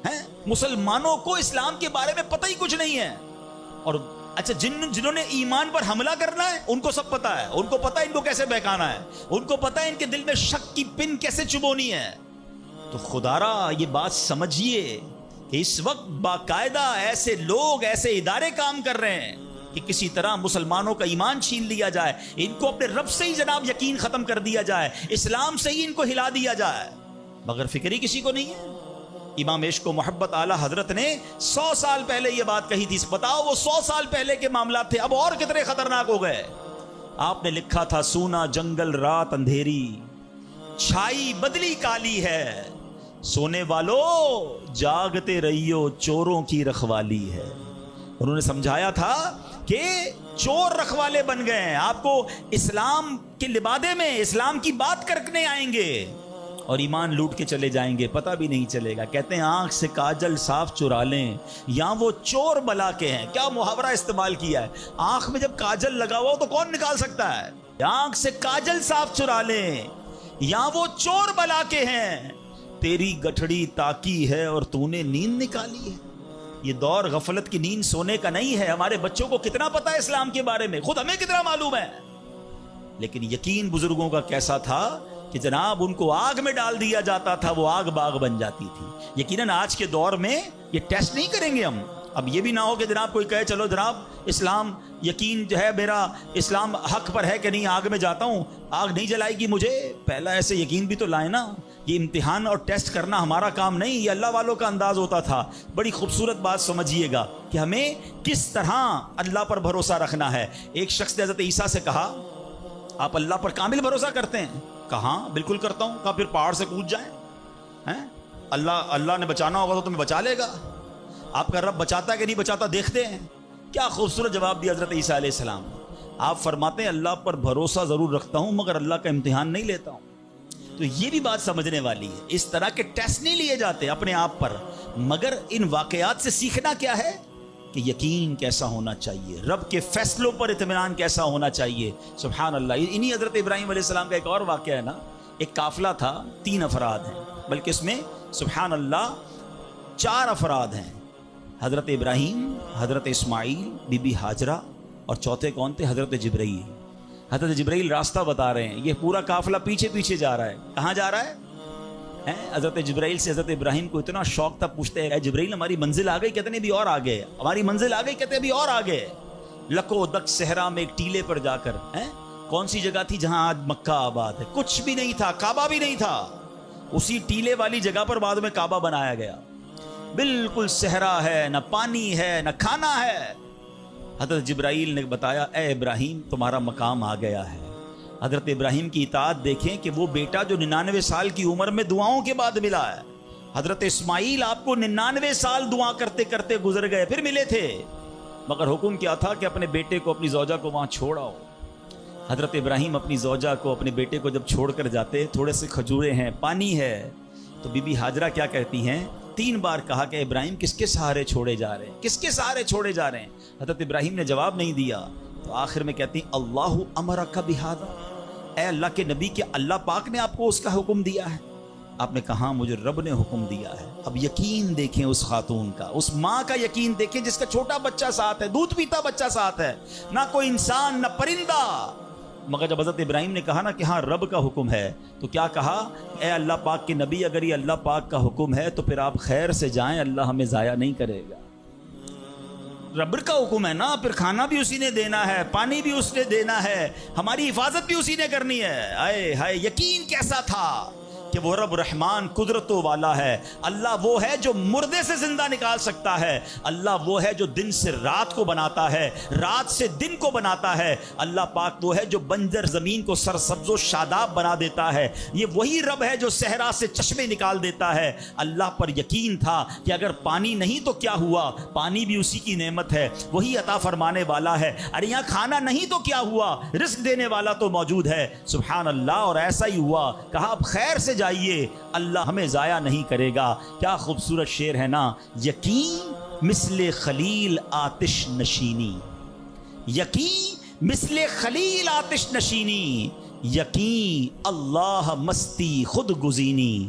ہیں مسلمانوں کو اسلام کے بارے میں پتہ ہی کچھ نہیں ہے. اور اچھا جنہوں نے ایمان پر حملہ کرنا ہے ان کو سب پتا ہے, ان کو پتا ہے ان کو کیسے بہکانا ہے, ان کو پتا ہے ان کے دل میں شک کی پن کیسے چبونی ہے. تو خدا را یہ بات سمجھیے کہ اس وقت باقاعدہ ایسے لوگ ایسے ادارے کام کر رہے ہیں کہ کسی طرح مسلمانوں کا ایمان چھین لیا جائے, ان کو اپنے رب سے ہی جناب یقین ختم کر دیا جائے, اسلام سے ہی ان کو ہلا دیا جائے, مگر فکر ہی کسی کو نہیں ہے. امام عشق و محبت اعلی حضرت نے 100 سال پہلے یہ بات کہی تھی. بتاؤ وہ 100 سال پہلے کے معاملات تھے, اب اور کتنے خطرناک ہو گئے. آپ نے لکھا تھا سونا جنگل رات اندھیری, چھائی بدلی کالی ہے, سونے والو جاگتے رہیو چوروں کی رکھوالی ہے. انہوں نے سمجھایا تھا کہ چور رکھوالے بن گئے ہیں, آپ کو اسلام کے لبادے میں اسلام کی بات کرنے آئیں گے اور ایمان لوٹ کے چلے جائیں گے, پتہ بھی نہیں چلے گا. کہتے ہیں آنکھ سے کاجل صاف چرا لیں یا وہ چور بلا کے ہیں. کیا محاورہ استعمال کیا ہے, آنکھ میں جب کاجل لگا ہوا ہو تو کون نکال سکتا ہے. آنکھ سے کاجل صاف چرا لیں یا وہ چور بلا کے ہیں, تیری گٹھڑی تاکی ہے اور تو نے نیند نکالی ہے. یہ دور غفلت کی نیند سونے کا نہیں ہے. ہمارے بچوں کو کتنا پتا ہے اسلام کے بارے میں, خود ہمیں کتنا معلوم ہے, لیکن یقین بزرگوں کا کیسا تھا کہ جناب ان کو آگ میں ڈال دیا جاتا تھا, وہ آگ باغ بن جاتی تھی. یقیناً آج کے دور میں یہ ٹیسٹ نہیں کریں گے ہم. اب یہ بھی نہ ہو کہ جناب کوئی کہے چلو جناب اسلام یقین جو ہے میرا اسلام حق پر ہے کہ نہیں, آگ میں جاتا ہوں آگ نہیں جلائے گی مجھے. پہلا ایسے یقین بھی تو لائے نا. یہ امتحان اور ٹیسٹ کرنا ہمارا کام نہیں, یہ اللہ والوں کا انداز ہوتا تھا. بڑی خوبصورت بات سمجھیے گا کہ ہمیں کس طرح اللہ پر بھروسہ رکھنا ہے. ایک شخص نے حضرت عیسیٰ سے کہا آپ اللہ پر کامل بھروسہ کرتے ہیں؟ کہاں بالکل کرتا ہوں. کہا پھر پہاڑ سے کود جائیں, اللہ نے بچانا ہوگا تو تمہیں بچا لے گا. آپ کا رب بچاتا ہے کہ نہیں بچاتا دیکھتے ہیں. کیا خوبصورت جواب دیا حضرت عیسیٰ علیہ السلام. آپ فرماتے ہیں اللہ پر بھروسہ ضرور رکھتا ہوں مگر اللہ کا امتحان نہیں لیتا ہوں. تو یہ بھی بات سمجھنے والی ہے. اس طرح کے ٹیسٹ نہیں لیے جاتے اپنے آپ پر, مگر ان واقعات سے سیکھنا کیا ہے کہ یقین کیسا ہونا چاہیے, رب کے فیصلوں پر اطمینان کیسا ہونا چاہیے. سبحان اللہ. انہی حضرت ابراہیم علیہ السلام کا ایک اور واقعہ ہے نا. ایک قافلہ تھا, 3 افراد ہیں, بلکہ اس میں سبحان اللہ 4 افراد ہیں. حضرت ابراہیم, حضرت اسماعیل, بی بی ہاجرہ, اور چوتھے کون تھے؟ حضرت جبرائیل. حضرت جبرائیل راستہ بتا رہے ہیں. یہ پورا قافلہ پیچھے پیچھے جا رہا ہے. کہاں جا رہا ہے؟ حضرت جبرائیل سے حضرت ابراہیم کو اتنا شوق تھا, پوچھتے ہیں اے جبرائیل ہماری منزل آ گئی؟ کہتے ہیں ابھی اور آگے. ہماری منزل آ گئی؟ کہتے ہیں ابھی اور آگے. لکو دک صحرا میں ایک ٹیلے پر جا کر, کون سی جگہ تھی جہاں آج مکہ آباد ہے؟ کچھ بھی نہیں تھا, کعبہ بھی نہیں تھا. اسی ٹیلے والی جگہ پر بعد میں کعبہ بنایا گیا. بالکل صحرا ہے, نہ پانی ہے نہ کھانا ہے. حضرت جبرائیل نے بتایا اے ابراہیم تمہارا مقام آ گیا ہے. حضرت ابراہیم کی اطاعت دیکھیں کہ وہ بیٹا جو 99 سال کی عمر میں دعاؤں کے بعد ملا ہے. حضرت اسماعیل آپ کو 99 سال دعا کرتے کرتے گزر گئے, پھر ملے تھے, مگر حکم کیا تھا کہ اپنے بیٹے کو اپنی زوجہ کو وہاں چھوڑ آؤ. حضرت ابراہیم اپنی زوجہ کو اپنے بیٹے کو جب چھوڑ کر جاتے, تھوڑے سے کھجورے ہیں, پانی ہے, تو بی بی ہاجرہ کیا کہتی ہیں؟ 3 بار کہا کہ ابراہیم کس کے سہارے چھوڑے جا رہے ہیں, کس کے سہارے چھوڑے جا رہے ہیں. حضرت ابراہیم نے جواب نہیں دیا, تو آخر میں کہتی ہیں اللہ امرک بہذا, اے اللہ کے نبی کیا اللہ پاک نے آپ کو اس کا حکم دیا ہے؟ آپ نے کہا مجھے رب نے حکم دیا ہے. اب یقین دیکھیں اس خاتون کا, اس ماں کا یقین دیکھیں جس کا چھوٹا بچہ ساتھ ہے, دودھ پیتا بچہ ساتھ ہے, نہ کوئی انسان نہ پرندہ. مگر جب حضرت ابراہیم نے کہا نا کہ ہاں رب کا حکم ہے, تو کیا کہا؟ اے اللہ پاک کے نبی اگر یہ اللہ پاک کا حکم ہے تو پھر آپ خیر سے جائیں, اللہ ہمیں ضائع نہیں کرے گا. رب کا حکم ہے نا, پھر کھانا بھی اسی نے دینا ہے, پانی بھی اس نے دینا ہے, ہماری حفاظت بھی اسی نے کرنی ہے. آئے ہائے یقین کیسا تھا کہ وہ رب رحمان قدرتوں والا ہے. اللہ وہ ہے جو مردے سے زندہ نکال سکتا ہے. اللہ وہ ہے جو دن سے رات کو بناتا ہے, رات سے دن کو بناتا ہے. اللہ پاک وہ ہے جو بنجر زمین کو سرسبز و شاداب بنا دیتا ہے. یہ وہی رب ہے جو صحرا سے چشمے نکال دیتا ہے. اللہ پر یقین تھا کہ اگر پانی نہیں تو کیا ہوا, پانی بھی اسی کی نعمت ہے, وہی عطا فرمانے والا ہے. ارے یہاں کھانا نہیں تو کیا ہوا, رزق دینے والا تو موجود ہے. سبحان اللہ. اور ایسا ہی ہوا, کہا اب خیر سے جائیے, اللہ ہمیں ضائع نہیں کرے گا. کیا خوبصورت شعر ہے نا. یقین مثل خلیل آتش نشینی, یقین مثل خلیل آتش نشینی, یقین اللہ مستی خود گزینی.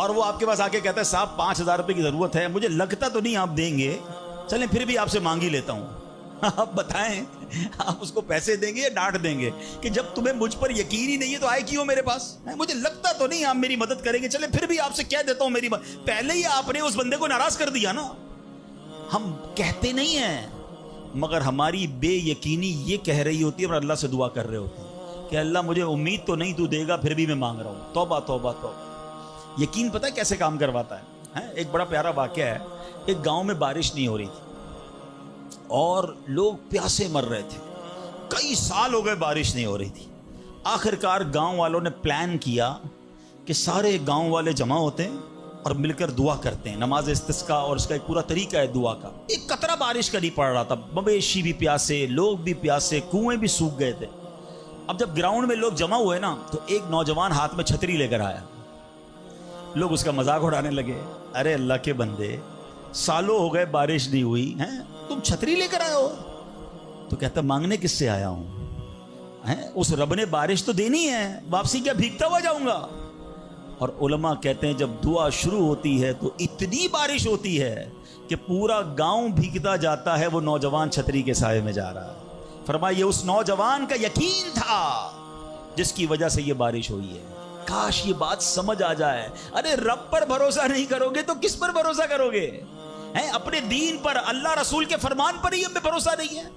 اور وہ آپ کے پاس آ کے کہتا ہے صاحب 5,000 روپے کی ضرورت ہے, مجھے لگتا تو نہیں آپ دیں گے, چلیں پھر بھی آپ سے مانگ ہی لیتا ہوں. آپ بتائیں آپ اس کو پیسے دیں گے یا ڈانٹ دیں گے کہ جب تمہیں مجھ پر یقین ہی نہیں ہے تو آئے کیوں میرے پاس, مجھے لگتا تو نہیں آپ میری مدد کریں گے, چلیں پھر بھی آپ سے کہہ دیتا ہوں میری مدد. پہلے ہی آپ نے اس بندے کو ناراض کر دیا نا. ہم کہتے نہیں ہیں مگر ہماری بے یقینی یہ کہہ رہی ہوتی ہے اور اللہ سے دعا کر رہے ہوتے ہیں کہ اللہ مجھے امید تو نہیں تو دے گا, پھر بھی میں مانگ رہا ہوں. توبہ توبہ توبہ. یقین پتہ ہے کیسے کام کرواتا ہے؟ ایک بڑا پیارا واقعہ ہے. ایک گاؤں میں بارش نہیں ہو رہی تھی اور لوگ پیاسے مر رہے تھے, کئی سال ہو گئے بارش نہیں ہو رہی تھی. آخرکار گاؤں والوں نے پلان کیا کہ سارے گاؤں والے جمع ہوتے ہیں اور مل کر دعا کرتے ہیں, نماز استسقاء, اور اس کا ایک پورا طریقہ ہے دعا کا. ایک قطرہ بارش کا نہیں پڑ رہا تھا, مویشی بھی پیاسے, لوگ بھی پیاسے, کنویں بھی سوکھ گئے تھے. اب جب گراؤنڈ میں لوگ جمع ہوئے نا تو ایک نوجوان ہاتھ میں چھتری لے کر آیا. لوگ اس کا مذاق اڑانے لگے, ارے اللہ کے بندے سالوں ہو گئے بارش نہیں ہوئی ہیں, تم چھتری لے کر آئے ہو. تو کہتا مانگنے کس سے آیا ہوں, اس رب نے بارش تو دینی ہے, واپسی کیا بھیگتا ہوا جاؤں گا. اور علماء کہتے ہیں جب دعا شروع ہوتی ہے تو اتنی بارش ہوتی ہے کہ پورا گاؤں بھیگتا جاتا ہے, وہ نوجوان چھتری کے سائے میں جا رہا ہے. فرمایا یہ اس نوجوان کا یقین تھا جس کی وجہ سے یہ بارش ہوئی ہے. کاش یہ بات سمجھ آ جائے. ارے رب پر بھروسہ نہیں کرو گے تو کس پر بھروسہ کرو گے؟ اپنے دین پر, اللہ رسول کے فرمان پر ہی ہمیں بھروسہ نہیں ہے.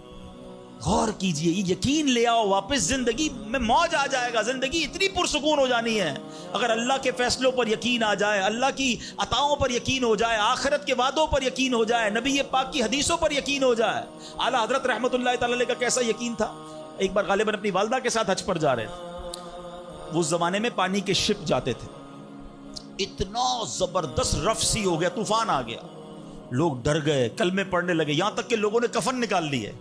غور کیجئے, یہ یقین لے آؤ واپس, زندگی میں موج آ جائے گا. زندگی اتنی پرسکون ہو جانی ہے اگر اللہ کے فیصلوں پر یقین آ جائے, اللہ کی عطاؤں پر یقین ہو جائے, آخرت کے وعدوں پر یقین ہو جائے, نبی پاک کی حدیثوں پر یقین ہو جائے. اعلیٰ حضرت رحمت اللہ تعالی علیہ کا کیسا یقین تھا. ایک بار غالباً اپنی والدہ کے ساتھ حج پر جا رہے تھے. اس زمانے میں پانی کے شپ جاتے تھے. اتنا زبردست رف سی ہو گیا, طوفان آ گیا, لوگ ڈر گئے, کلمے پڑھنے لگے, یہاں تک کہ لوگوں نے کفن نکال لیے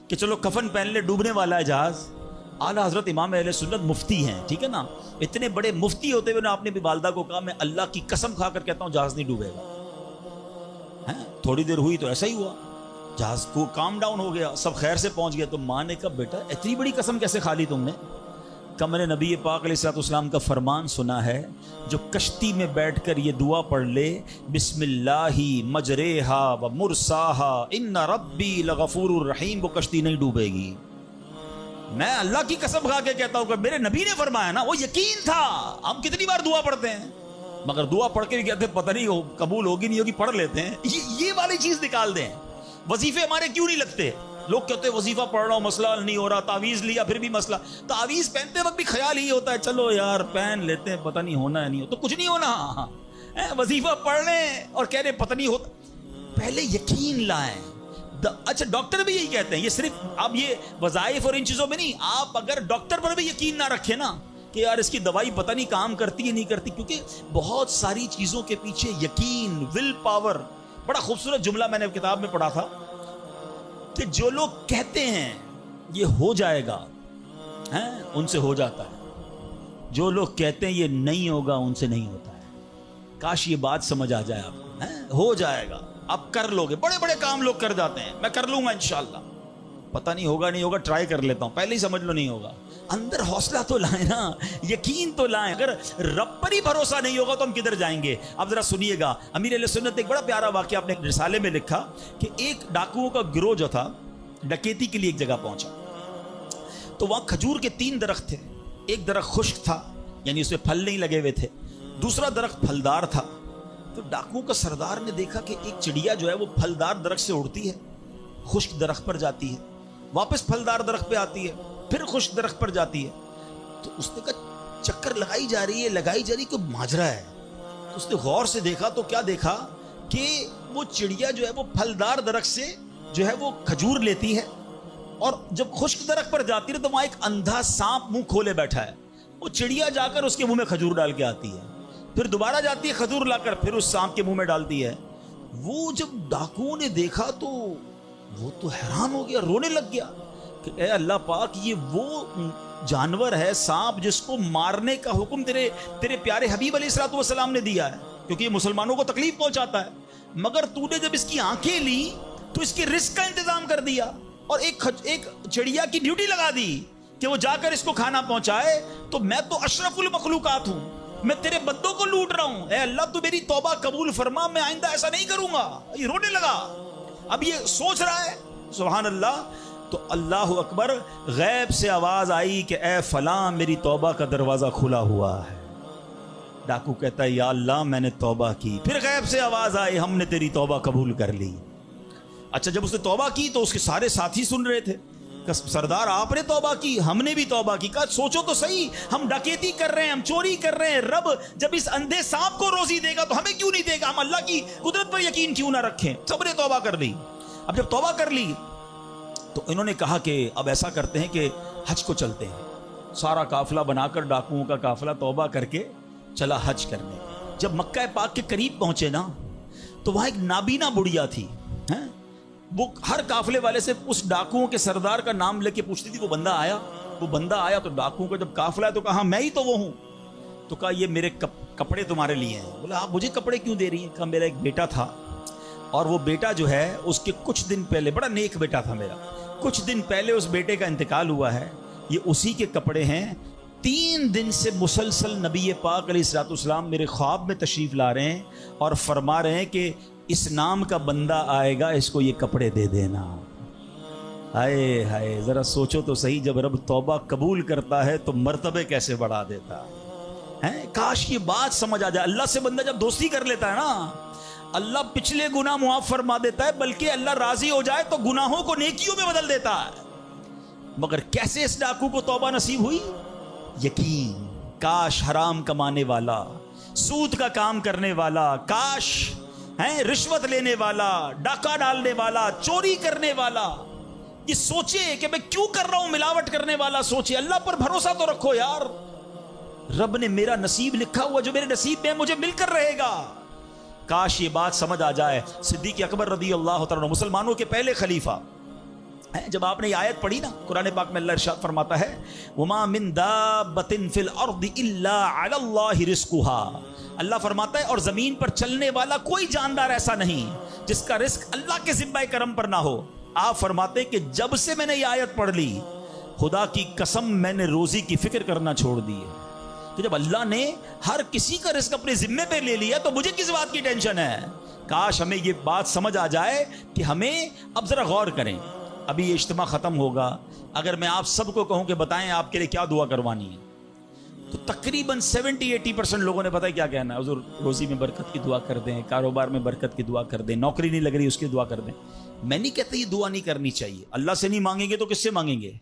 کہ چلو کفن پہن لے, ڈوبنے والا ہے جہاز. اعلیٰ حضرت امام اہل سنت مفتی ہیں, ٹھیک ہے نا, اتنے بڑے مفتی ہوتے ہوئے آپ نے بھی والدہ کو کہا میں اللہ کی قسم کھا کر کہتا ہوں جہاز نہیں ڈوبے گا. تھوڑی دیر ہوئی تو ایسا ہی ہوا, جہاز کو کام ڈاؤن ہو گیا, سب خیر سے پہنچ گیا. تو ماں نے کہا بیٹا اتنی بڑی قسم کیسے کھا لی تم نے؟ کہ میں نے نبی پاک علیہ الصلوۃ والسلام کا فرمان سنا ہے, جو کشتی میں بیٹھ کر یہ دعا پڑھ لے, بسم اللہ مجریہا و مرساہا ان ربی لغفور الرحیم, وہ کشتی نہیں ڈوبے گی. میں اللہ کی قسم کھا کے کہتا ہوں کہ میرے نبی نے فرمایا نا, وہ یقین تھا. ہم کتنی بار دعا پڑھتے ہیں مگر دعا پڑھ کے بھی کہتے ہیں پتہ نہیں قبول ہوگی نہیں ہوگی, پڑھ لیتے ہیں. یہ والی چیز نکال دیں. وظیفے ہمارے کیوں نہیں لگتے؟ لوگ کہتے ہیں وظیفہ پڑھ رہا ہوں مسئلہ نہیں ہو رہا, تعویذ لیا پھر بھی مسئلہ. تعویذ پہنتے وقت بھی خیال ہی ہوتا ہے چلو یار پہن لیتے ہیں, پتہ نہیں ہونا ہے نہیں ہو تو کچھ نہیں ہونا. وظیفہ پڑھ لیں اور کہہ رہے پتہ نہیں ہوتا. پہلے یقین لائیں. اچھا ڈاکٹر بھی یہی کہتے ہیں, یہ صرف اب یہ وظائف اور ان چیزوں میں نہیں, آپ اگر ڈاکٹر پر بھی یقین نہ رکھیں نا کہ یار اس کی دوائی پتہ نہیں کام کرتی ہے نہیں کرتی, کیونکہ بہت ساری چیزوں کے پیچھے یقین, ول پاور. بڑا خوبصورت جملہ میں نے کتاب میں پڑھا تھا کہ جو لوگ کہتے ہیں یہ ہو جائے گا ان سے ہو جاتا ہے, جو لوگ کہتے ہیں یہ نہیں ہوگا ان سے نہیں ہوتا ہے. کاش یہ بات سمجھ آ جائے آپ کو. ہو جائے گا, آپ کر لو گے. بڑے بڑے کام لوگ کر جاتے ہیں, میں کر لوں گا انشاءاللہ, پتہ نہیں ہوگا نہیں ہوگا, ٹرائی کر لیتا ہوں, پہلے ہی سمجھ لو نہیں ہوگا. اندر حوصلہ تو لائیں نا, یقین تو لائیں. اگر رب پر ہی بھروسہ نہیں ہوگا تو ہم کدھر جائیں گے؟ اب ذرا سنیے گا, امیر اہل سنت ایک بڑا پیارا واقعہ اپنے رسالے میں لکھا کہ ایک ڈاکوؤں کا گروہ جو تھا ڈکیتی کے لیے ایک جگہ پہنچا. تو وہاں کھجور کے 3 درخت تھے. ایک درخت خشک تھا یعنی اس میں پھل نہیں لگے ہوئے تھے, دوسرا درخت پھلدار تھا. تو ڈاکوؤں کا سردار نے دیکھا کہ ایک چڑیا جو ہے وہ پھلدار درخت سے اڑتی ہے, خشک درخت پر جاتی ہے, واپس پھلدار درخت پہ آتی ہے, پھر خشک درخت پر جاتی ہے. تو اس نے کہا چکر لگائی جا رہی ہے, کوئی ماجرا ہے. تو اس نے غور سے دیکھا تو کیا دیکھا کہ وہ چڑیا جو ہے وہ پھلدار درخت سے جو ہے وہ کھجور لیتی ہے, اور جب خشک درخت پر جاتی ہے تو وہاں ایک اندھا سانپ منہ کھولے بیٹھا ہے. وہ چڑیا جا کر اس کے منہ میں کھجور ڈال کے آتی ہے, پھر دوبارہ جاتی ہے کھجور لا کر پھر اس سانپ کے منہ میں ڈالتی ہے. وہ جب ڈاکوؤں نے دیکھا تو وہ تو حیران ہو گیا, رونے لگ گیا کہ اے اللہ پاک, یہ وہ جانور ہے سانپ جس کو مارنے کا حکم تیرے پیارے حبیب علیہ الصلوۃ والسلام نے دیا ہے, کیونکہ یہ مسلمانوں کو تکلیف پہنچاتا ہے. مگر تو نے جب اس کی آنکھیں لی تو اس کے رزق کا انتظام کر دیا اور ایک چڑیا کی ڈیوٹی لگا دی کہ وہ جا کر اس کو کھانا پہنچائے. تو میں تو اشرف المخلوقات ہوں, میں تیرے بندوں کو لوٹ رہا ہوں، اے اللہ تو میری توبہ قبول فرما، میں آئندہ ایسا نہیں کروں گا۔ یہ رونے لگا، اب یہ سوچ رہا ہے، سبحان اللہ۔ تو اللہ اکبر، غیب سے آواز آئی کہ اے فلاں میری توبہ کا دروازہ کھلا ہوا ہے۔ ڈاکو کہتا ہے یا اللہ میں نے توبہ کی۔ پھر غیب سے آواز آئی ہم نے تیری توبہ قبول کر لی۔ اچھا جب اس نے توبہ کی تو اس کے سارے ساتھی سن رہے تھے کہ سردار آپ نے توبہ کی، ہم نے بھی توبہ کی۔ کہا سوچو تو صحیح، ہم ڈکیتی کر رہے ہیں، ہم چوری کر رہے ہیں، رب جب اس اندھے سانپ کو روزی دے گا تو ہمیں کیوں نہیں دے گا؟ ہم اللہ کی قدرت پر یقین کیوں نہ رکھیں؟ سب نے توبہ کر لی۔ اب جب توبہ کر لی تو انہوں نے کہا کہ اب ایسا کرتے ہیں کہ حج کو چلتے ہیں۔ سارا قافلہ بنا کر ڈاکوؤں کا قافلہ توبہ کر کے چلا حج کرنے۔ جب مکہ پاک کے قریب پہنچے نا تو وہاں ایک نابینا بڑھیا تھی، وہ ہر قافلے والے سے اس ڈاکوؤں کے سردار کا نام لے کے پوچھتی تھی۔ وہ بندہ آیا تو ڈاکوؤں کا جب قافلہ ہے تو کہا میں ہی تو وہ ہوں۔ تو کہا یہ میرے کپڑے تمہارے لیے ہیں۔ بولا آپ مجھے کپڑے کیوں دے رہی ہیں؟ کہا میرا ایک بیٹا تھا اور وہ بیٹا جو ہے اس کے کچھ دن پہلے، بڑا نیک بیٹا تھا میرا، کچھ دن پہلے اس بیٹے کا انتقال ہوا ہے، یہ اسی کے کپڑے ہیں۔ 3 دن سے مسلسل نبی پاک علیہ الصلوۃ والسلام میرے خواب میں تشریف لا رہے ہیں اور فرما رہے ہیں کہ اس نام کا بندہ آئے گا، اس کو یہ کپڑے دے دینا۔ ہائے ہائے، ذرا سوچو تو صحیح، جب رب توبہ قبول کرتا ہے تو مرتبے کیسے بڑھا دیتا ہے۔ کاش یہ بات سمجھ آ جائے۔ اللہ سے بندہ جب دوستی کر لیتا ہے نا، اللہ پچھلے گناہ معاف فرما دیتا ہے، بلکہ اللہ راضی ہو جائے تو گناہوں کو نیکیوں میں بدل دیتا ہے۔ مگر کیسے اس ڈاکو کو توبہ نصیب ہوئی؟ یقین۔ کاش حرام کمانے والا، سود کا کام کرنے والا، کاش رشوت لینے والا، ڈاکہ ڈالنے والا، چوری کرنے والا یہ سوچے کہ میں کیوں کر رہا ہوں، ملاوٹ کرنے والا سوچے۔ اللہ پر بھروسہ تو رکھو یار، رب نے میرا نصیب لکھا ہوا، جو میرے نصیب میں مجھے مل کر رہے گا۔ کاش یہ بات سمجھ آ جائے۔ صدیق اکبر رضی اللہ تعالیٰ مسلمانوں کے پہلے خلیفہ، جب آپ نے یہ آیت پڑھی نا قرآن پاک میں، اللہ ارشاد فرماتا ہے وَمَا مِن دَابَّةٍ فِي الْأَرْضِ إِلَّا عَلَى اللَّهِ رِزْقُهَا۔ اللہ فرماتا ہے اور زمین پر چلنے والا کوئی جاندار ایسا نہیں جس کا رزق اللہ کے ذمہ کرم پر نہ ہو۔ آپ فرماتے ہیں کہ جب سے میں نے یہ آیت پڑھ لی، خدا کی قسم میں نے روزی کی فکر کرنا چھوڑ دی ہے۔ کہ جب اللہ نے ہر کسی کا رزق اپنے ذمے پہ لے لیا تو مجھے کس بات کی ٹینشن ہے؟ کاش ہمیں یہ بات سمجھ آ جائے کہ ہمیں اب ذرا غور کریں۔ ابھی یہ اجتماع ختم ہوگا، اگر میں آپ سب کو کہوں کہ بتائیں آپ کے لیے کیا دعا کروانی ہے تو تقریباً 70-80% لوگوں نے پتہ کیا کہنا ہے، حضور روزی میں برکت کی دعا کر دیں، کاروبار میں برکت کی دعا کر دیں، نوکری نہیں لگ رہی اس کی دعا کر دیں۔ میں نہیں کہتا یہ دعا نہیں کرنی چاہیے، اللہ سے نہیں مانگیں گے تو کس سے مانگیں گے؟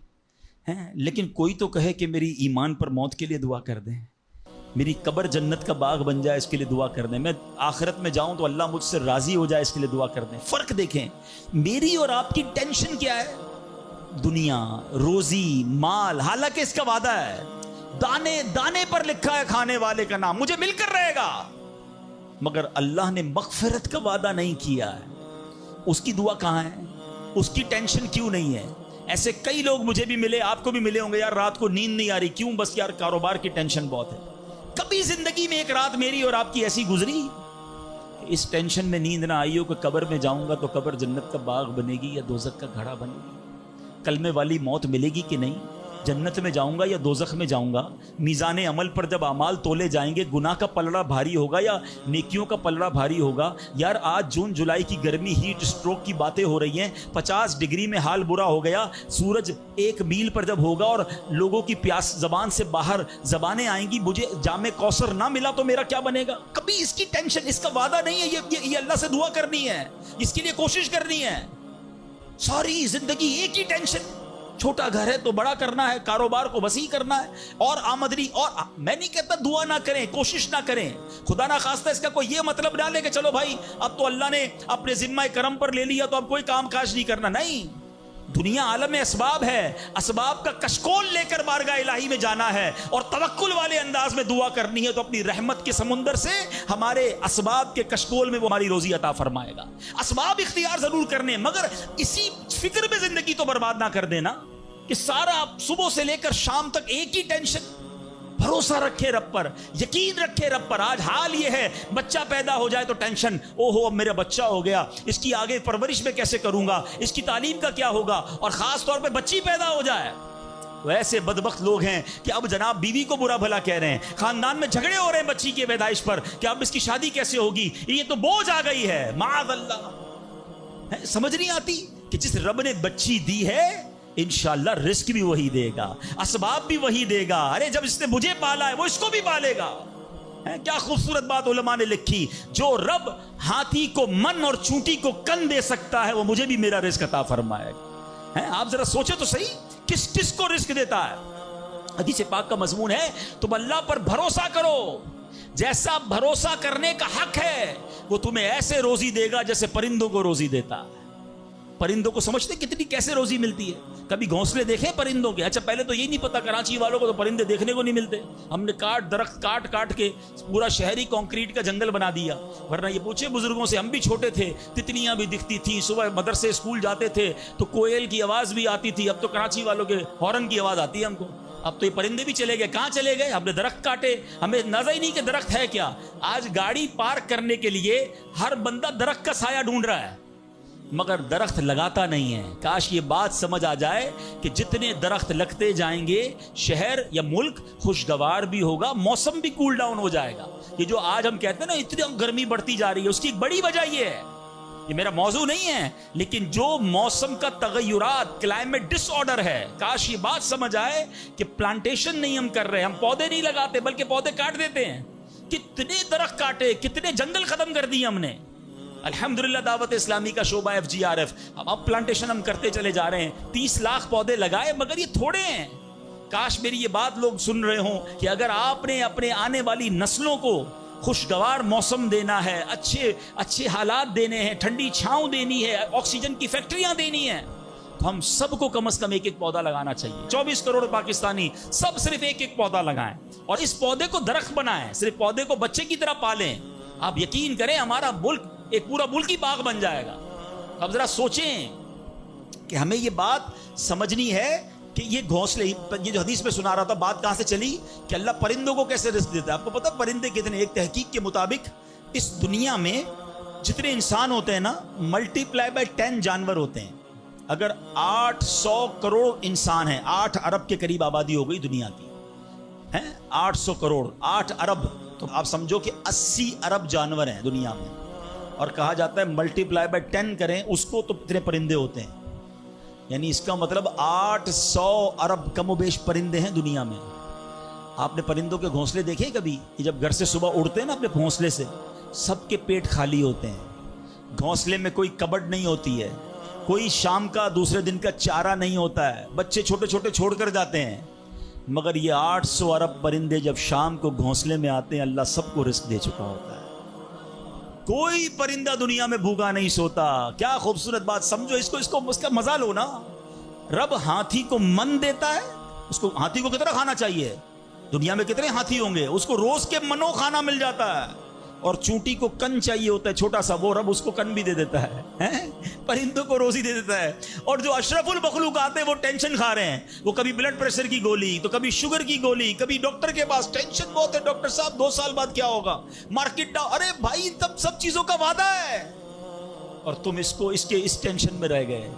لیکن کوئی تو کہے کہ میری ایمان پر موت کے لیے دعا کر دیں، میری قبر جنت کا باغ بن جائے اس کے لیے دعا کر دیں، میں آخرت میں جاؤں تو اللہ مجھ سے راضی ہو جائے اس کے لیے دعا کر دیں۔ فرق دیکھیں، میری اور آپ کی ٹینشن کیا ہے؟ دنیا، روزی، مال، حالانکہ اس کا وعدہ ہے، دانے دانے پر لکھا ہے کھانے والے کا نام، مجھے مل کر رہے گا، مگر اللہ نے مغفرت کا وعدہ نہیں کیا ہے۔ اس کی دعا کہاں ہے؟ اس کی ٹینشن کیوں نہیں ہے؟ ایسے کئی لوگ مجھے بھی ملے، آپ کو بھی ملے ہوں گے، یار رات کو نیند نہیں آ رہی، کیوں؟ بس یار کاروبار کی ٹینشن بہت ہے۔ کبھی زندگی میں ایک رات میری اور آپ کی ایسی گزری کہ اس ٹینشن میں نیند نہ آئی ہو کہ قبر میں جاؤں گا تو قبر جنت کا باغ بنے گی یا دوزخ کا گھڑا بنے گی؟ کلمے والی موت ملے گی کہ نہیں؟ جنت میں جاؤں گا یا دوزخ میں جاؤں گا؟ میزان عمل پر جب اعمال تولے جائیں گے، گناہ کا پلڑا بھاری ہوگا یا نیکیوں کا پلڑا بھاری ہوگا؟ یار آج جون جولائی کی گرمی، ہیٹ اسٹروک کی باتیں ہو رہی ہیں، 50 ڈگری میں حال برا ہو گیا، سورج 1 میل پر جب ہوگا اور لوگوں کی پیاس زبان سے باہر زبانیں آئیں گی، مجھے جام کوثر نہ ملا تو میرا کیا بنے گا؟ کبھی اس کی ٹینشن، اس کا وعدہ نہیں ہے۔ یہ اللہ سے دعا کرنی ہے، اس کے لیے کوشش کرنی ہے۔ ساری زندگی ایک ہی ٹینشن، چھوٹا گھر ہے تو بڑا کرنا ہے، کاروبار کو وسیع کرنا ہے، اور آمدنی، اور میں نہیں کہتا دعا نہ کریں، کوشش نہ کریں، خدا نہ خواستہ اس کا کوئی یہ مطلب نہ لے کہ چلو بھائی اب تو اللہ نے اپنے ذمہ کرم پر لے لیا تو اب کوئی کام کاج نہیں کرنا۔ نہیں، دنیا عالم اسباب ہے، اسباب کا کشکول لے کر بارگاہ الہی میں جانا ہے اور توکل والے انداز میں دعا کرنی ہے تو اپنی رحمت کے سمندر سے ہمارے اسباب کے کشکول میں وہ ہماری روزی عطا فرمائے گا۔ اسباب اختیار ضرور کرنے، مگر اسی فکر میں زندگی تو برباد نہ کر دینا کہ سارا صبح سے لے کر شام تک ایک ہی ٹینشن۔ بھروسہ رکھے رب پر، یقین رکھے رب پر۔ آج حال یہ ہے، بچہ پیدا ہو جائے تو ٹینشن، او ہو اب میرا بچہ ہو گیا، اس کی آگے پرورش میں کیسے کروں گا، اس کی تعلیم کا کیا ہوگا، اور خاص طور پہ بچی پیدا ہو جائے، تو ایسے بدبخت لوگ ہیں کہ اب جناب بیوی کو برا بھلا کہہ رہے ہیں, خاندان میں جھگڑے ہو رہے ہیں بچی کی پیدائش پر کہ اب اس کی شادی کیسے ہوگی, یہ تو بوجھ آ گئی ہے. معاذ اللہ. سمجھ نہیں آتی کہ جس رب نے بچی دی ہے انشاءاللہ رزق بھی وہی دے گا, اسباب بھی وہی دے گا. ارے جب اس نے مجھے پالا ہے وہ اس کو بھی پالے گا. کیا خوبصورت بات علماء نے لکھی, جو رب ہاتھی کو من اور چونٹی کو کن دے سکتا ہے وہ مجھے بھی میرا رزق عطا فرمائے گا. آپ ذرا سوچے تو صحیح, کس کس کو رزق دیتا ہے. حدیث پاک کا مضمون ہے تم اللہ پر بھروسہ کرو, جیسا بھروسہ کرنے کا حق ہے وہ تمہیں ایسے روزی دے گا جیسے پرندوں کو روزی دیتا ہے. پرندوں کو سمجھتے کتنی کیسے روزی ملتی ہے, کبھی گھونسلے دیکھیں پرندوں کے. اچھا پہلے تو یہ نہیں پتا, کراچی والوں کو تو پرندے دیکھنے کو نہیں ملتے. ہم نے درخت کاٹ کے پورا شہری کنکریٹ کا جنگل بنا دیا. ورنہ یہ پوچھے بزرگوں سے, ہم بھی چھوٹے تھے تتلیاں بھی دکھتی تھیں, صبح مدرسے اسکول جاتے تھے تو کوئل کی آواز بھی آتی تھی. اب تو کراچی والوں کے ہارن کی آواز آتی ہے ہم کو. اب تو یہ پرندے بھی چلے گئے. کہاں چلے گئے؟ ہم نے درخت کاٹے, ہمیں نظر ہی نہیں کہ درخت ہے کیا. آج گاڑی پارک کرنے کے لیے ہر بندہ درخت کا سایہ ڈھونڈ رہا ہے مگر درخت لگاتا نہیں ہے. کاش یہ بات سمجھ آ جائے کہ جتنے درخت لگتے جائیں گے شہر یا ملک خوشگوار بھی ہوگا, موسم بھی کول ڈاؤن ہو جائے گا. یہ جو آج ہم کہتے ہیں نا اتنی گرمی بڑھتی جا رہی ہے, اس کی ایک بڑی وجہ یہ ہے, یہ میرا موضوع نہیں ہے, لیکن جو موسم کا تغیرات, کلائمیٹ ڈس آرڈر ہے. کاش یہ بات سمجھ آئے کہ پلانٹیشن نہیں ہم کر رہے, ہم پودے نہیں لگاتے بلکہ پودے کاٹ دیتے ہیں. کتنے درخت کاٹے, کتنے جنگل ختم کر دیے ہم نے. الحمدللہ دعوت اسلامی کا شعبہ FGRF, اب پلانٹیشن ہم کرتے چلے جا رہے ہیں. 30 لاکھ پودے لگائے مگر یہ تھوڑے ہیں. کاش میری یہ بات لوگ سن رہے ہوں کہ اگر آپ نے اپنے آنے والی نسلوں کو خوشگوار موسم دینا ہے, اچھے حالات دینے ہیں, ٹھنڈی چھاؤں دینی ہے, آکسیجن کی فیکٹریاں دینی ہیں, تو ہم سب کو کم از کم ایک پودا لگانا چاہیے. 24 کروڑ پاکستانی سب صرف ایک پودا لگائیں اور اس پودے کو درخت بنائیں. صرف پودے کو بچے کی طرح پالیں. آپ یقین کریں ہمارا ملک ایک پورا ملکی باغ بن جائے گا. اب ذرا سوچیں کہ ہمیں یہ بات سمجھنی ہے کہ یہ گھونسلے, یہ جو حدیث میں سنا رہا تھا بات کہاں سے چلی کہ اللہ پرندوں کو کیسے رزق دیتا ہے. آپ کو پتا پرندے کتنے, ایک تحقیق کے مطابق اس دنیا میں جتنے انسان ہوتے ہیں نا ملٹی پلائی بائی 10 جانور ہوتے ہیں. اگر 800 کروڑ انسان ہیں, 8 ارب کے قریب آبادی ہو گئی دنیا کی, 800 کروڑ 8 ارب, تو آپ سمجھو کہ 80 ارب جانور ہیں دنیا میں. اور کہا جاتا ہے ملٹی پلائی بائی 10 کریں اس کو تو اتنے پرندے ہوتے ہیں. یعنی اس کا مطلب 800 ارب کم و بیش پرندے ہیں دنیا میں. آپ نے پرندوں کے گھونسلے دیکھے کبھی؟ کہ جب گھر سے صبح اڑتے ہیں نا اپنے گھونسلے سے, سب کے پیٹ خالی ہوتے ہیں. گھونسلے میں کوئی کبڈ نہیں ہوتی ہے, کوئی شام کا دوسرے دن کا چارہ نہیں ہوتا ہے, بچے چھوٹے چھوٹے چھوڑ کر جاتے ہیں. مگر یہ 800 ارب پرندے جب شام کو گھونسلے میں آتے ہیں اللہ سب کو رزق دے چکا ہوتا ہے. کوئی پرندہ دنیا میں بھوکا نہیں سوتا. کیا خوبصورت بات, سمجھو اس کا مزہ لو نا. رب ہاتھی کو من دیتا ہے, اس کو ہاتھی کو کتنا کھانا چاہیے, دنیا میں کتنے ہاتھی ہوں گے, اس کو روز کے منو کھانا مل جاتا ہے. اور چونٹی کو کن چاہیے ہوتا ہے چھوٹا سا, وہ رب اس کو کن بھی دے دیتا ہے, پرندوں کو روزی دے دیتا ہے. اور جو اشرف المخلوقات ہیں وہ ٹینشن کھا رہے ہیں, وہ کبھی بلڈ پریشر کی گولی, تو کبھی شوگر کی گولی, کبھی ڈاکٹر کے پاس, ٹینشن بہت ہے ڈاکٹر صاحب 2 سال بعد کیا ہوگا, مارکیٹ ڈاؤن. ارے بھائی تب سب چیزوں کا وعدہ ہے اور تم اس ٹینشن میں رہ گئے.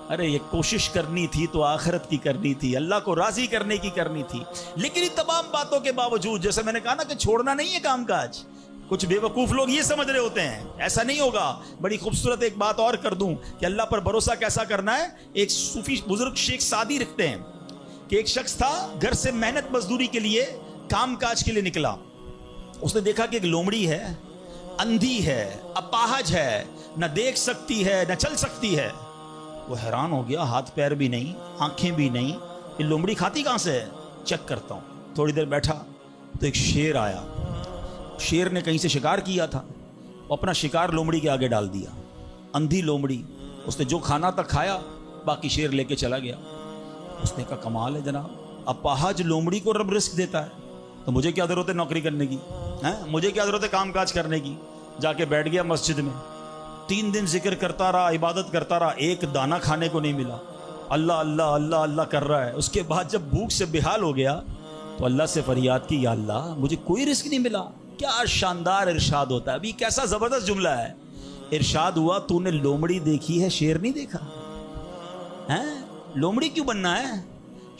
ارے یہ کوشش کرنی تھی تو آخرت کی کرنی تھی, اللہ کو راضی کرنے کی کرنی تھی. لیکن ان تمام باتوں کے باوجود جیسے میں نے کہا نا کہ چھوڑنا نہیں ہے کام کاج. کچھ بے وقوف لوگ یہ سمجھ رہے ہوتے ہیں ایسا نہیں ہوگا. بڑی خوبصورت ایک بات اور کر دوں کہ اللہ پر بھروسہ کیسا کرنا ہے. ایک صوفی بزرگ شیخ سعدی لکھتے ہیں کہ ایک شخص تھا گھر سے محنت مزدوری کے لیے کام کاج کے لیے نکلا. اس نے دیکھا کہ ایک لومڑی ہے, اندھی ہے, اپاہج ہے, نہ دیکھ سکتی ہے نہ چل سکتی ہے. وہ حیران ہو گیا, ہاتھ پیر بھی نہیں, آنکھیں بھی نہیں, یہ لومڑی کھاتی کہاں سے ہے, چیک کرتا ہوں. تھوڑی دیر بیٹھا تو ایک شیر آیا. شیر نے کہیں سے شکار کیا تھا, وہ اپنا شکار لومڑی کے آگے ڈال دیا. اندھی لومڑی, اس نے جو کھانا تھا کھایا, باقی شیر لے کے چلا گیا. اس نے کہا کمال ہے جناب, اپاہج لومڑی کو رب رزق دیتا ہے تو مجھے کیا ضرورت ہے نوکری کرنے کی, مجھے کیا ضرورت ہے کام کاج کرنے کی. جا کے بیٹھ گیا مسجد میں, 3 دن ذکر کرتا رہا, عبادت کرتا رہا, ایک دانہ کھانے کو نہیں ملا. اللہ اللہ اللہ اللہ کر رہا ہے. اس کے بعد جب بھوک سے بحال ہو گیا تو اللہ سے فریاد کی, یا اللہ مجھے کوئی رزق نہیں ملا. کیا شاندار ارشاد ہوتا ہے. ابھی کیسا زبردست جملہ ہے. ارشاد ہوا تو نے لومڑی دیکھی ہے, شیر نہیں دیکھا. لومڑی کیوں بننا ہے,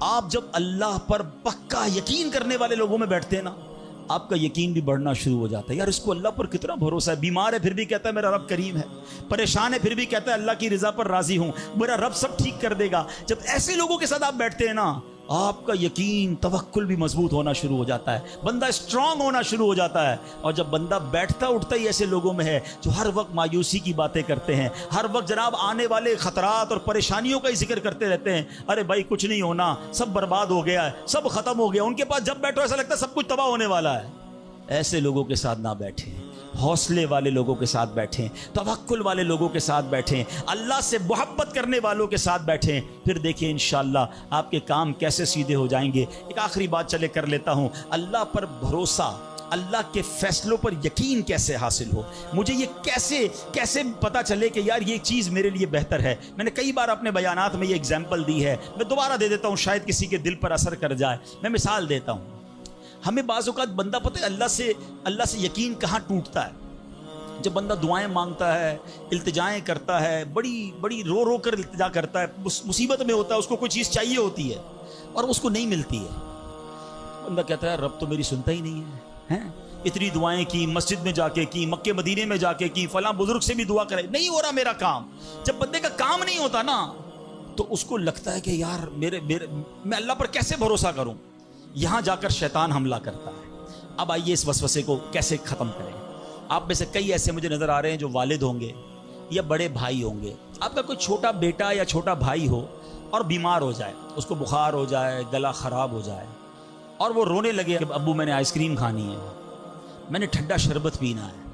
آپ جب اللہ پر پکا یقین کرنے والے لوگوں میں بیٹھتے ہیں نا، آپ کا یقین بھی بڑھنا شروع ہو جاتا ہے. یار اس کو اللہ پر کتنا بھروسہ ہے، بیمار ہے پھر بھی کہتا ہے میرا رب کریم ہے، پریشان ہے پھر بھی کہتا ہے اللہ کی رضا پر راضی ہوں، میرا رب سب ٹھیک کر دے گا. جب ایسے لوگوں کے ساتھ آپ بیٹھتے ہیں نا، آپ کا یقین توکل بھی مضبوط ہونا شروع ہو جاتا ہے، بندہ اسٹرانگ ہونا شروع ہو جاتا ہے. اور جب بندہ بیٹھتا اٹھتا ہی ایسے لوگوں میں ہے جو ہر وقت مایوسی کی باتیں کرتے ہیں، ہر وقت جناب آنے والے خطرات اور پریشانیوں کا ہی ذکر کرتے رہتے ہیں، ارے بھائی کچھ نہیں ہونا، سب برباد ہو گیا ہے، سب ختم ہو گیا، ان کے پاس جب بیٹھو ایسا لگتا ہے سب کچھ تباہ ہونے والا ہے. ایسے لوگوں کے ساتھ نہ بیٹھیں، حوصلے والے لوگوں کے ساتھ بیٹھیں، توکل والے لوگوں کے ساتھ بیٹھیں، اللہ سے محبت کرنے والوں کے ساتھ بیٹھیں. پھر دیکھیں انشاءاللہ آپ کے کام کیسے سیدھے ہو جائیں گے. ایک آخری بات چلے کر لیتا ہوں، اللہ پر بھروسہ، اللہ کے فیصلوں پر یقین کیسے حاصل ہو. مجھے یہ کیسے پتا چلے کہ یار یہ چیز میرے لیے بہتر ہے. میں نے کئی بار اپنے بیانات میں یہ اگزامپل دی ہے، میں دوبارہ دے دیتا ہوں، شاید کسی کے دل پر اثر کر جائے. میں مثال دیتا ہوں. ہمیں بعض اوقات بندہ پتہ ہے اللہ سے یقین کہاں ٹوٹتا ہے؟ جب بندہ دعائیں مانگتا ہے، التجائیں کرتا ہے، بڑی رو کر التجا کرتا ہے، مصیبت میں ہوتا ہے، اس کو کوئی چیز چاہیے ہوتی ہے اور اس کو نہیں ملتی ہے. بندہ کہتا ہے رب تو میری سنتا ہی نہیں ہے. اتنی دعائیں کی، مسجد میں جا کے کی، مکے مدینے میں جا کے کی، فلاں بزرگ سے بھی دعا کرے، نہیں ہو رہا میرا کام. جب بندے کا کام نہیں ہوتا نا تو اس کو لگتا ہے کہ یار میں اللہ پر کیسے بھروسہ کروں. یہاں جا کر شیطان حملہ کرتا ہے. اب آئیے اس وسوسے کو کیسے ختم کریں. آپ میں سے کئی ایسے مجھے نظر آ رہے ہیں جو والد ہوں گے یا بڑے بھائی ہوں گے. آپ کا کوئی چھوٹا بیٹا یا چھوٹا بھائی ہو اور بیمار ہو جائے، اس کو بخار ہو جائے، گلا خراب ہو جائے اور وہ رونے لگے کہ ابو میں نے آئس کریم کھانی ہے، میں نے ٹھنڈا شربت پینا ہے.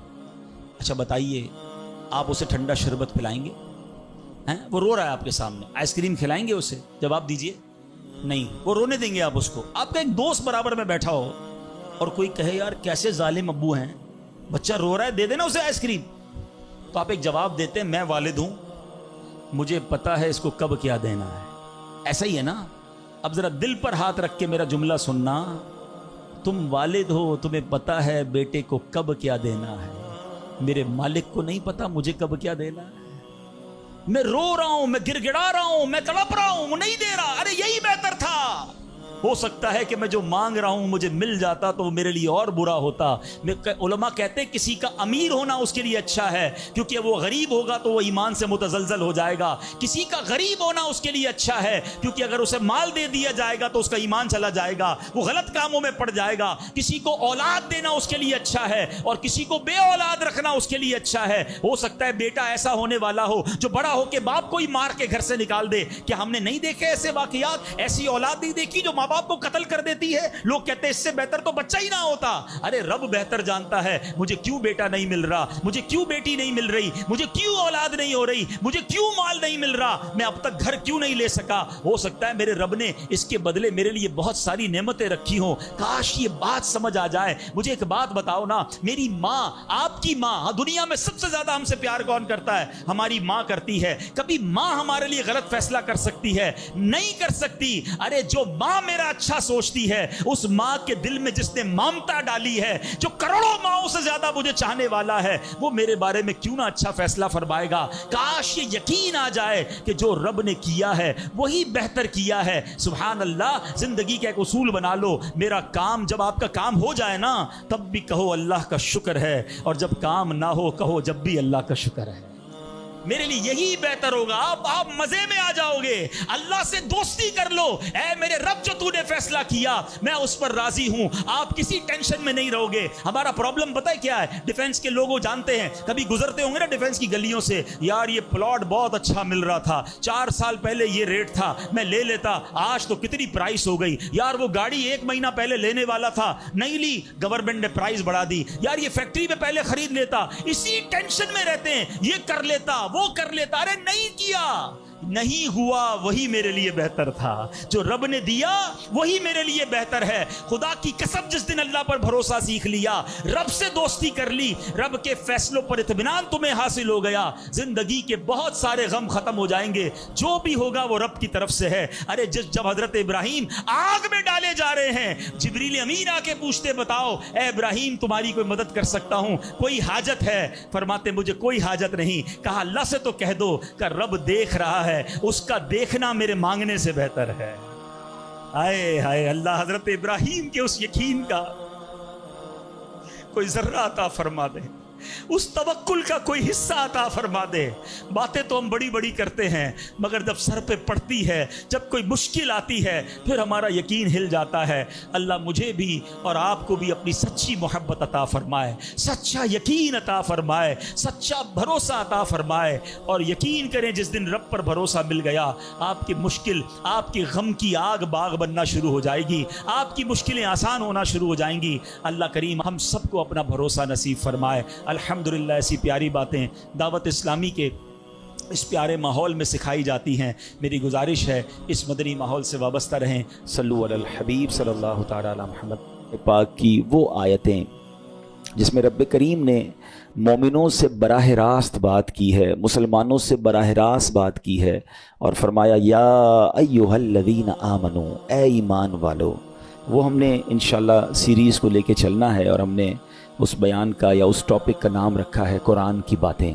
اچھا بتائیے آپ اسے ٹھنڈا شربت پلائیں گے؟ وہ رو رہا ہے آپ کے سامنے، آئس کریم کھلائیں گے اسے؟ جواب دیجئے نہیں. وہ رونے دیں گے آپ اس کو. آپ کا ایک دوست برابر میں بیٹھا ہو اور کوئی کہے یار کیسے ظالم ابو ہیں، بچہ رو رہا ہے دے دینا اسے آئس کریم. تو آپ ایک جواب دیتے ہیں میں والد ہوں، مجھے پتا ہے اس کو کب کیا دینا ہے. ایسا ہی ہے نا. اب ذرا دل پر ہاتھ رکھ کے میرا جملہ سننا، تم والد ہو، تمہیں پتا ہے بیٹے کو کب کیا دینا ہے. میرے مالک کو نہیں پتا مجھے کب کیا دینا ہے. میں رو رہا ہوں، میں گر گڑا رہا ہوں، میں تڑپ رہا ہوں، وہ نہیں دے رہا. ارے یہی بہتر تھا. ہو سکتا ہے کہ میں جو مانگ رہا ہوں مجھے مل جاتا تو وہ میرے لیے اور برا ہوتا. علماء کہتے ہیں کسی کا امیر ہونا اس کے لیے اچھا ہے کیونکہ وہ غریب ہوگا تو وہ ایمان سے متزلزل ہو جائے گا. کسی کا غریب ہونا اس کے لیے اچھا ہے کیونکہ اگر اسے مال دے دیا جائے گا تو اس کا ایمان چلا جائے گا، وہ غلط کاموں میں پڑ جائے گا. کسی کو اولاد دینا اس کے لیے اچھا ہے اور کسی کو بے اولاد رکھنا اس کے لیے اچھا ہے. ہو سکتا ہے بیٹا ایسا ہونے والا ہو جو بڑا ہو کے باپ کو ہی مار کے گھر سے نکال دے. کیا ہم نے نہیں دیکھے ایسے واقعات؟ ایسی اولاد نہیں دیکھی جو ماں باپ کو قتل کر دیتی ہے؟ لوگ کہتے ہیں اس سے بہتر تو بچہ ہی نہ ہوتا. ارے رب بہتر جانتا ہے مجھے کیوں بیٹا نہیں مل رہا، مجھے کیوں بیٹی نہیں مل رہی، مجھے کیوں اولاد نہیں ہو رہی، مجھے کیوں مال نہیں مل رہا، میں اب تک گھر کیوں نہیں لے سکا. ہو سکتا ہے میرے رب نے اس کے بدلے میرے لیے بہت ساری نعمتیں رکھی ہوں. کاش یہ بات سمجھ آ جائے. مجھے ایک بات بتاؤ نا، میری ماں، آپ کی ماں، دنیا میں سب سے زیادہ ہم سے پیار کون کرتا ہے؟ ہماری ماں کرتی ہے. کبھی ماں ہمارے لیے غلط فیصلہ کر سکتی ہے؟ نہیں کر سکتی. ارے جو ماں میرا اچھا سوچتی ہے، اس ماں کے دل میں جس نے ممتا ڈالی ہے، جو کروڑوں ماؤں سے زیادہ مجھے چاہنے والا ہے، وہ میرے بارے میں کیوں نہ اچھا فیصلہ فرمائے گا. کاش یہ یقین آ جائے کہ جو رب نے کیا ہے وہی بہتر کیا ہے. سبحان اللہ. زندگی کا ایک اصول بنا لو، میرا کام، جب آپ کا کام ہو جائے نا تب بھی کہو اللہ کا شکر ہے، اور جب کام نہ ہو کہو جب بھی اللہ کا شکر ہے. میرے لیے یہی بہتر ہوگا. آپ مزے میں آ جاؤ گے. اللہ سے دوستی کر لو. اے میرے رب جو تو نے فیصلہ کیا میں اس پر راضی ہوں. آپ کسی ٹینشن میں نہیں رہو گے. ہمارا پرابلم پتہ ہے کیا ہے؟ ڈیفنس کے لوگوں جانتے ہیں، کبھی گزرتے ہوں گے نا ڈیفنس کی گلیوں سے، یار یہ پلاٹ بہت اچھا مل رہا تھا، 4 سال پہلے یہ ریٹ تھا، میں لے لیتا، آج تو کتنی پرائس ہو گئی. یار وہ گاڑی 1 مہینہ پہلے لینے والا تھا، نہیں لی، گورنمنٹ نے پرائس بڑھا دی. یار یہ فیکٹری میں پہلے خرید لیتا. اسی ٹینشن میں رہتے ہیں، یہ کر لیتا، وہ کر لیتا. ارے نہیں کیا، نہیں ہوا، وہی میرے لیے بہتر تھا. جو رب نے دیا وہی میرے لیے بہتر ہے. خدا کی قسم جس دن اللہ پر بھروسہ سیکھ لیا، رب سے دوستی کر لی، رب کے فیصلوں پر اطمینان تمہیں حاصل ہو گیا، زندگی کے بہت سارے غم ختم ہو جائیں گے. جو بھی ہوگا وہ رب کی طرف سے ہے. ارے جب حضرت ابراہیم آگ میں ڈالے جا رہے ہیں، جبریل امین آ کے پوچھتے بتاؤ اے ابراہیم تمہاری کوئی مدد کر سکتا ہوں، کوئی حاجت ہے؟ فرماتے مجھے کوئی حاجت نہیں. کہا اللہ سے تو کہہ دو کہ رب دیکھ رہا ہے، اس کا دیکھنا میرے مانگنے سے بہتر ہے. آئے ہائے اللہ حضرت ابراہیم کے اس یقین کا کوئی ذرہ عطا فرما دے، اس توکل کا کوئی حصہ عطا فرما دے۔ باتیں تو ہم بڑی بڑی کرتے ہیں، مگر جب سر پہ پڑتی ہے، جب کوئی مشکل آتی ہے، پھر ہمارا یقین ہل جاتا ہے۔ اللہ مجھے بھی اور آپ کو بھی اپنی سچی محبت عطا فرمائے، سچا یقین عطا فرمائے، سچا بھروسہ عطا فرمائے۔ اور یقین کریں جس دن رب پر بھروسہ مل گیا، آپ کی مشکل، آپ کی غم کی آگ باغ بننا شروع ہو جائے گی، آپ کی مشکلیں آسان ہونا شروع ہو جائیں گی۔ اللہ کریم ہم سب کو اپنا بھروسہ نصیب فرمائے۔ الحمدللہ ایسی پیاری باتیں دعوت اسلامی کے اس پیارے ماحول میں سکھائی جاتی ہیں۔ میری گزارش ہے اس مدنی ماحول سے وابستہ رہیں۔ صلو علی الحبیب صلی اللہ تعالی علی محمد پاک کی وہ آیتیں جس میں رب کریم نے مومنوں سے براہ راست بات کی ہے، مسلمانوں سے براہ راست بات کی ہے، اور فرمایا یا ایھا الذین آمنو، اے ایمان والو۔ وہ ہم نے انشاءاللہ سیریز کو لے کے چلنا ہے، اور ہم نے اس بیان کا یا اس ٹاپک کا نام رکھا ہے قرآن کی باتیں۔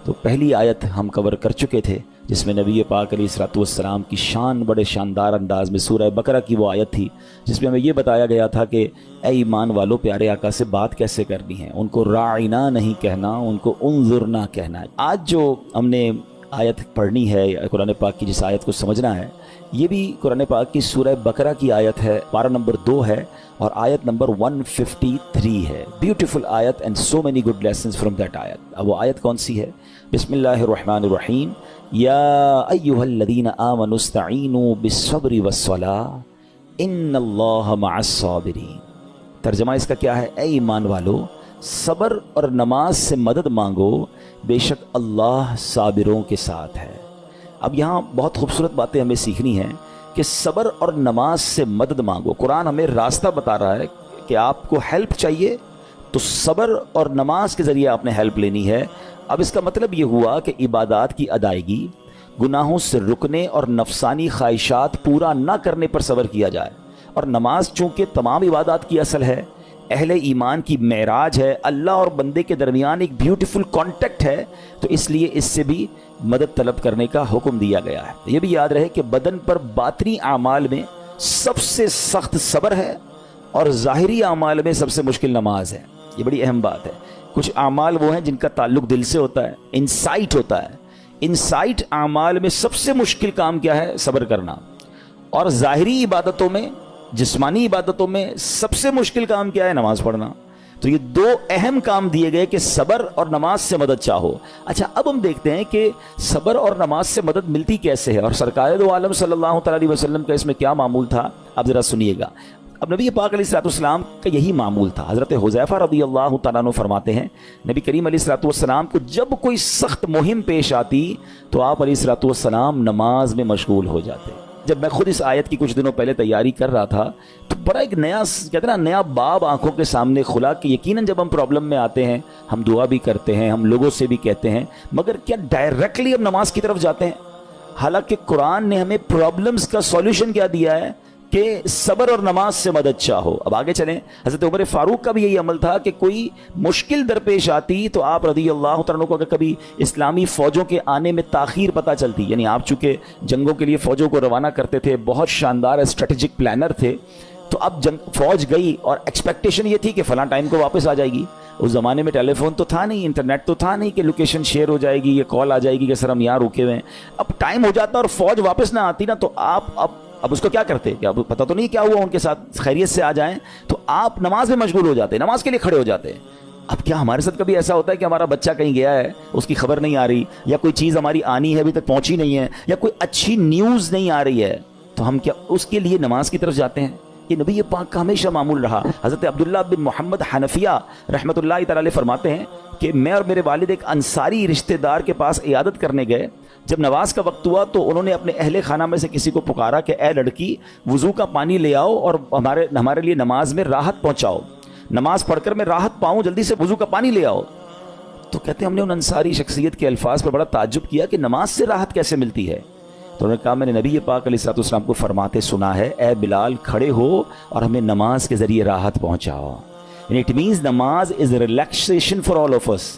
تو پہلی آیت ہم کور کر چکے تھے جس میں نبی پاک علیہ الصلوۃ والسلام کی شان بڑے شاندار انداز میں، سورہ بقرہ کی وہ آیت تھی جس میں ہمیں یہ بتایا گیا تھا کہ اے ایمان والو، پیارے آقا سے بات کیسے کرنی ہے، ان کو راعنا نہیں کہنا، ان کو انظرنا کہنا ہے۔ آج جو ہم نے آیت پڑھنی ہے، قرآن پاک کی جس آیت کو سمجھنا ہے، یہ بھی قرآن پاک کی سورہ بقرہ کی آیت ہے، پارہ نمبر 2 ہے اور آیت نمبر 153 ہے۔ بیوٹیفل آیت and so many good lessons from that آیت۔ اب وہ آیت کون سی ہے؟ بسم اللہ الرحمن الرحیم، یا ایھا الذین آمنوا استعینوا بالصبر والصلاۃ ان اللہ مع الصابرین۔ ترجمہ اس کا کیا ہے؟ اے ایمان والو، صبر اور نماز سے مدد مانگو، بے شک اللہ صابروں کے ساتھ ہے۔ اب یہاں بہت خوبصورت باتیں ہمیں سیکھنی ہیں کہ صبر اور نماز سے مدد مانگو۔ قرآن ہمیں راستہ بتا رہا ہے کہ آپ کو ہیلپ چاہیے تو صبر اور نماز کے ذریعے آپ نے ہیلپ لینی ہے۔ اب اس کا مطلب یہ ہوا کہ عبادات کی ادائیگی، گناہوں سے رکنے اور نفسانی خواہشات پورا نہ کرنے پر صبر کیا جائے۔ اور نماز چونکہ تمام عبادات کی اصل ہے، اہل ایمان کی معراج ہے، اللہ اور بندے کے درمیان ایک بیوٹیفل کانٹیکٹ ہے، تو اس لیے اس سے بھی مدد طلب کرنے کا حکم دیا گیا ہے۔ یہ بھی یاد رہے کہ بدن پر باطنی اعمال میں سب سے سخت صبر ہے اور ظاہری اعمال میں سب سے مشکل نماز ہے۔ یہ بڑی اہم بات ہے۔ کچھ اعمال وہ ہیں جن کا تعلق دل سے ہوتا ہے، انسائٹ ہوتا ہے۔ انسائٹ اعمال میں سب سے مشکل کام کیا ہے؟ صبر کرنا۔ اور ظاہری عبادتوں میں، جسمانی عبادتوں میں سب سے مشکل کام کیا ہے؟ نماز پڑھنا۔ تو یہ دو اہم کام دیے گئے کہ صبر اور نماز سے مدد چاہو۔ اچھا، اب ہم دیکھتے ہیں کہ صبر اور نماز سے مدد ملتی کیسے ہے، اور سرکار دو عالم صلی اللہ تعالی علیہ وسلم کا اس میں کیا معمول تھا، اب ذرا سنیے گا۔ اب نبی پاک علیہ الصلوۃ والسلام کا یہی معمول تھا۔ حضرت حذیفہ رضی اللہ تعالیٰ عنہ فرماتے ہیں نبی کریم علیہ الصلوۃ والسلام کو جب کوئی سخت مہم پیش آتی تو آپ علیہ الصلوۃ والسلام نماز میں مشغول ہو جاتے۔ جب میں خود اس آیت کی کچھ دنوں پہلے تیاری کر رہا تھا تو بڑا ایک نیا، کہتے ہیں نا، نیا باب آنکھوں کے سامنے کھلا کہ یقیناً جب ہم پرابلم میں آتے ہیں ہم دعا بھی کرتے ہیں، ہم لوگوں سے بھی کہتے ہیں، مگر کیا ڈائریکٹلی ہم نماز کی طرف جاتے ہیں؟ حالانکہ قرآن نے ہمیں پرابلمز کا سولوشن کیا دیا ہے کہ صبر اور نماز سے مدد چاہو۔ اب آگے چلیں، حضرت عمر فاروق کا بھی یہی عمل تھا کہ کوئی مشکل درپیش آتی تو آپ رضی اللہ تعالیٰ عنہ کو اگر کبھی اسلامی فوجوں کے آنے میں تاخیر پتہ چلتی، یعنی آپ چونکہ جنگوں کے لیے فوجوں کو روانہ کرتے تھے، بہت شاندار اسٹریٹجک پلانر تھے، تو اب فوج گئی اور ایکسپیکٹیشن یہ تھی کہ فلاں ٹائم کو واپس آ جائے گی۔ اس زمانے میں ٹیلی فون تو تھا نہیں، انٹرنیٹ تو تھا نہیں کہ لوکیشن شیئر ہو جائے گی یا کال آ جائے گی کہ سر ہم یہاں رکے ہوئے ہیں۔ اب ٹائم ہو جاتا اور فوج واپس نہ آتی نا، تو آپ اب اس کو کیا کرتے کہ اب پتہ تو نہیں کیا ہوا، ان کے ساتھ خیریت سے آ جائیں، تو آپ نماز میں مشغول ہو جاتے، نماز کے لیے کھڑے ہو جاتے۔ اب کیا ہمارے ساتھ کبھی ایسا ہوتا ہے کہ ہمارا بچہ کہیں گیا ہے، اس کی خبر نہیں آ رہی، یا کوئی چیز ہماری آنی ہے ابھی تک پہنچی نہیں ہے، یا کوئی اچھی نیوز نہیں آ رہی ہے، تو ہم کیا اس کے لیے نماز کی طرف جاتے ہیں؟ یہ نبی پاک کا ہمیشہ معمول رہا۔ حضرت عبداللہ بن محمد حنفیہ رحمۃ اللہ تعالی علیہ فرماتے ہیں کہ میں اور میرے والد ایک انصاری رشتہ دار کے پاس عیادت کرنے گئے۔ جب نماز کا وقت ہوا تو انہوں نے اپنے اہل خانہ میں سے کسی کو پکارا کہ اے لڑکی، وضو کا پانی لے آؤ اور ہمارے لیے نماز میں راحت پہنچاؤ، نماز پڑھ کر میں راحت پاؤں، جلدی سے وضو کا پانی لے آؤ۔ تو کہتے ہیں ہم نے ان انصاری شخصیت کے الفاظ پر بڑا تعجب کیا کہ نماز سے راحت کیسے ملتی ہے؟ تو انہوں نے کہا میں نے نبی پاک علیہ الصلوۃ والسلام کو فرماتے سنا ہے، اے بلال کھڑے ہو اور ہمیں نماز کے ذریعے راحت پہنچاؤ۔ اٹ مینز نماز از ریلیکسیشن فار آل آف اس۔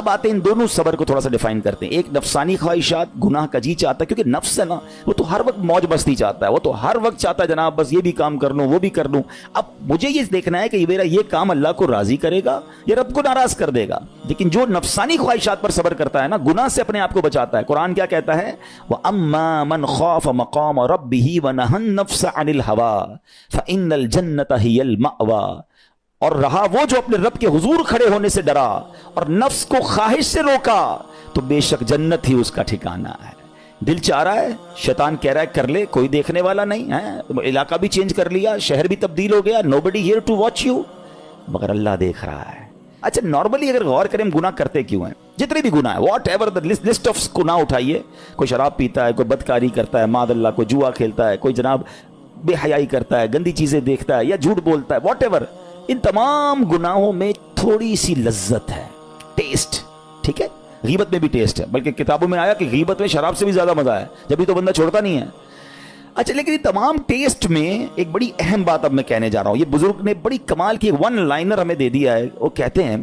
اب آتے ہیں ان دونوں صبر کو تھوڑا سا ڈیفائن کرتے ہیں. ایک نفسانی خواہشات, گناہ کا جی چاہتا ہے, کیونکہ نفس ہے نا وہ تو ہر وقت موج مستی چاہتا ہے, وہ تو ہر وقت چاہتا ہے جناب بس یہ بھی کام کر لوں وہ بھی کر لوں. اب مجھے یہ دیکھنا ہے کہ میرا یہ کام اللہ کو راضی کرے گا یا رب کو ناراض کر دے گا. لیکن جو نفسانی خواہشات پر صبر کرتا ہے نا, گناہ سے اپنے آپ کو بچاتا ہے, قرآن کیا کہتا ہے, وَأَمَّا مَنْ خَافَ مَقَامَ رَبِّهِ وَنَهَى النَّفْسَ عَنِ الْهَوَىٰ فَإِنَّ الْجَنَّةَ هِيَ الْمَأْوَىٰ. اور رہا وہ جو اپنے رب کے حضور کھڑے ہونے سے ڈرا اور نفس کو خواہش سے روکا تو بے شک جنت ہی اس کا ٹھکانہ ہے. دل چاہ رہا ہے, شیطان کہہ رہا ہے کر لے, کوئی دیکھنے والا نہیں ہے, علاقہ بھی چینج کر لیا, شہر بھی تبدیل ہو گیا, nobody here to watch you, مگر اللہ دیکھ رہا ہے. اچھا نارملی اگر غور کریں ہم گناہ کرتے کیوں ہیں, جتنے بھی گناہ ہیں, what ever the list of گناہ اٹھائیے, کوئی شراب پیتا ہے, کوئی بدکاری کرتا ہے, معاذ اللہ کوئی جوا کھیلتا ہے, کوئی جناب بے حیائی کرتا ہے, گندی چیزیں دیکھتا ہے یا جھوٹ بولتا ہے, واٹ ایور, ان تمام گناہوں میں تھوڑی سی لذت ہے, ٹیسٹ. ٹھیک ہے, غیبت میں بھی ٹیسٹ ہے, بلکہ کتابوں میں آیا کہ غیبت میں شراب سے بھی زیادہ مزہ ہے, جبھی تو بندہ چھوڑتا نہیں ہے. اچھا لیکن یہ تمام ٹیسٹ میں ایک بڑی اہم بات اب میں کہنے جا رہا ہوں. یہ بزرگ نے بڑی کمال کی ون لائنر ہمیں دے دیا ہے. وہ کہتے ہیں